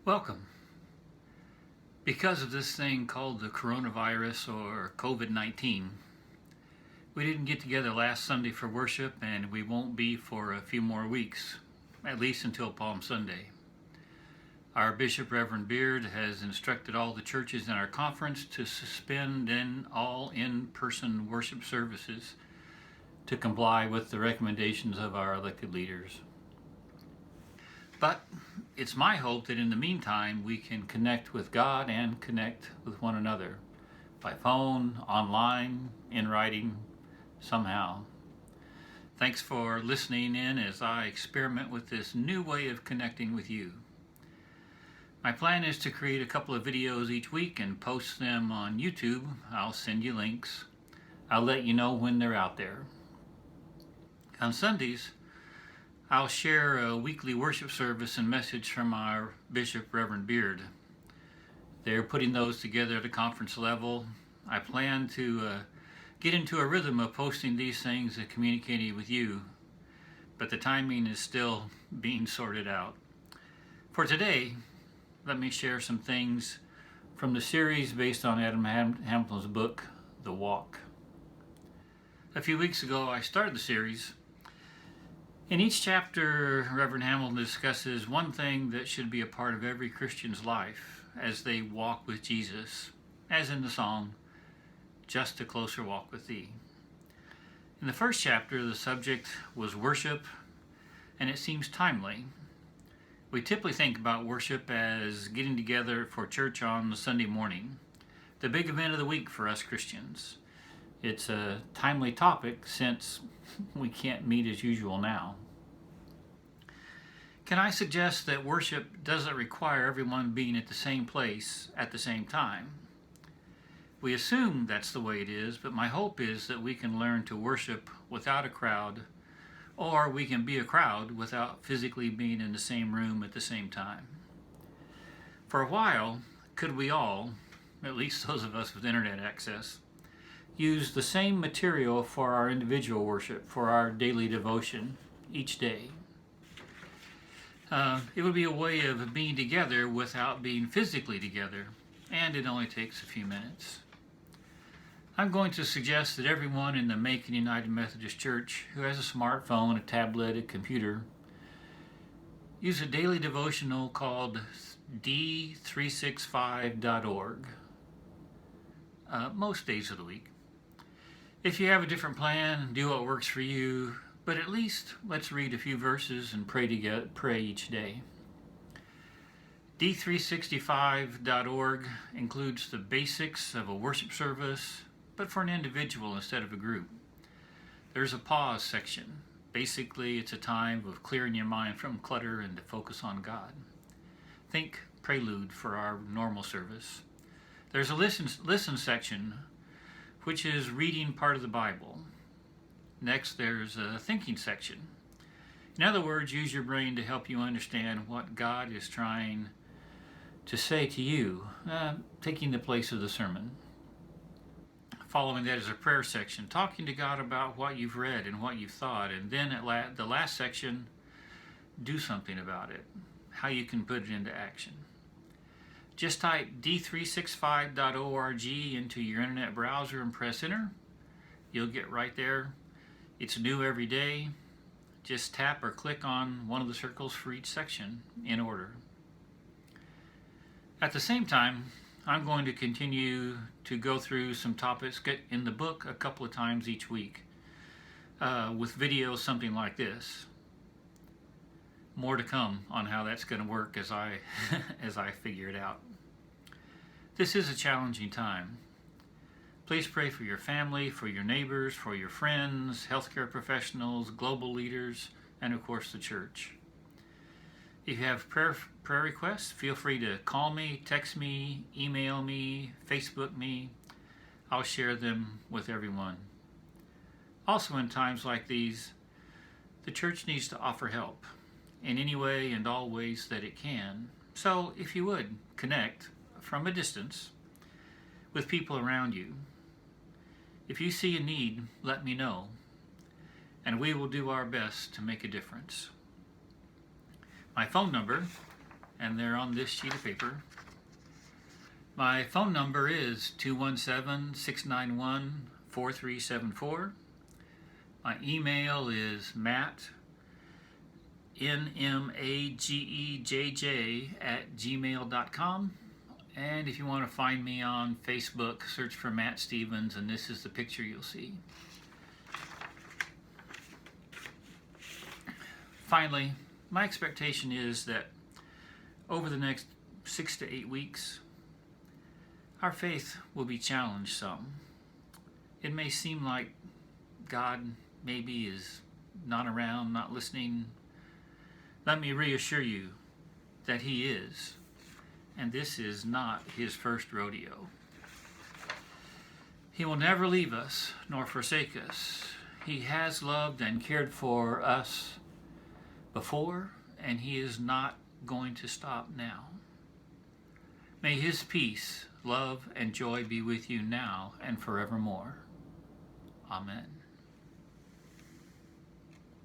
Welcome. Because of this thing called the coronavirus or COVID-19, we didn't get together last Sunday for worship, and we won't be for a few more weeks, at least until Palm Sunday. Our Bishop, Reverend Beard, has instructed all the churches in our conference to suspend all in-person worship services to comply with the recommendations of our elected leaders. But it's my hope that in the meantime we can connect with God and connect with one another by phone, online, in writing, somehow. Thanks for listening in as I experiment with this new way of connecting with you. My plan is to create a couple of videos each week and post them on YouTube. I'll send you links. I'll let you know when they're out there. On Sundays, I'll share a weekly worship service and message from our Bishop, Reverend Beard. They're putting those together at a conference level. I plan to get into a rhythm of posting these things and communicating with you, but the timing is still being sorted out. For today, let me share some things from the series based on Adam Hamilton's book, The Walk. A few weeks ago, I started the series. In each chapter, Reverend Hamilton discusses one thing that should be a part of every Christian's life as they walk with Jesus, as in the song, Just a Closer Walk with Thee. In the first chapter, the subject was worship, and it seems timely. We typically think about worship as getting together for church on the Sunday morning, the big event of the week for us Christians. It's a timely topic since we can't meet as usual now. Can I suggest that worship doesn't require everyone being at the same place at the same time? We assume that's the way it is, but my hope is that we can learn to worship without a crowd, or we can be a crowd without physically being in the same room at the same time. For a while, could we all, at least those of us with internet access, use the same material for our individual worship, for our daily devotion each day? It would be a way of being together without being physically together, and it only takes a few minutes. I'm going to suggest that everyone in the Macon United Methodist Church who has a smartphone, a tablet, a computer, use a daily devotional called D365.org most days of the week. If you have a different plan, do what works for you, but at least let's read a few verses and pray each day. D365.org includes the basics of a worship service, but for an individual instead of a group. There's a pause section. Basically, it's a time of clearing your mind from clutter and to focus on God. Think prelude for our normal service. There's a listen section, which is reading part of the Bible. Next, there's a thinking section. In other words, use your brain to help you understand what God is trying to say to you, taking the place of the sermon. Following that is a prayer section, talking to God about what you've read and what you've thought. And then at the last section, do something about it, how you can put it into action. Just type d365.org into your internet browser and press enter. You'll get right there. It's new every day. Just tap or click on one of the circles for each section in order. At the same time, I'm going to continue to go through some topics in the book a couple of times each week with videos something like this. More to come on how that's going to work as I figure it out. This is a challenging time. Please pray for your family, for your neighbors, for your friends, healthcare professionals, global leaders, and of course the church. If you have prayer requests, feel free to call me, text me, email me, Facebook me. I'll share them with everyone. Also, in times like these, the church needs to offer help in any way and all ways that it can. So if you would, connect from a distance with people around you. If you see a need, let me know, and we will do our best to make a difference. My phone number and they're on this sheet of paper. My phone number is 217-691-4374. My email is mattnmagejj@gmail.com. And if you want to find me on Facebook, search for Matt Stevens, and this is the picture you'll see. Finally, my expectation is that over the next 6 to 8 weeks, our faith will be challenged some. It may seem like God maybe is not around, not listening. Let me reassure you that He is, and this is not His first rodeo. He will never leave us nor forsake us. He has loved and cared for us before, and He is not going to stop now. May His peace, love, and joy be with you now and forevermore. Amen.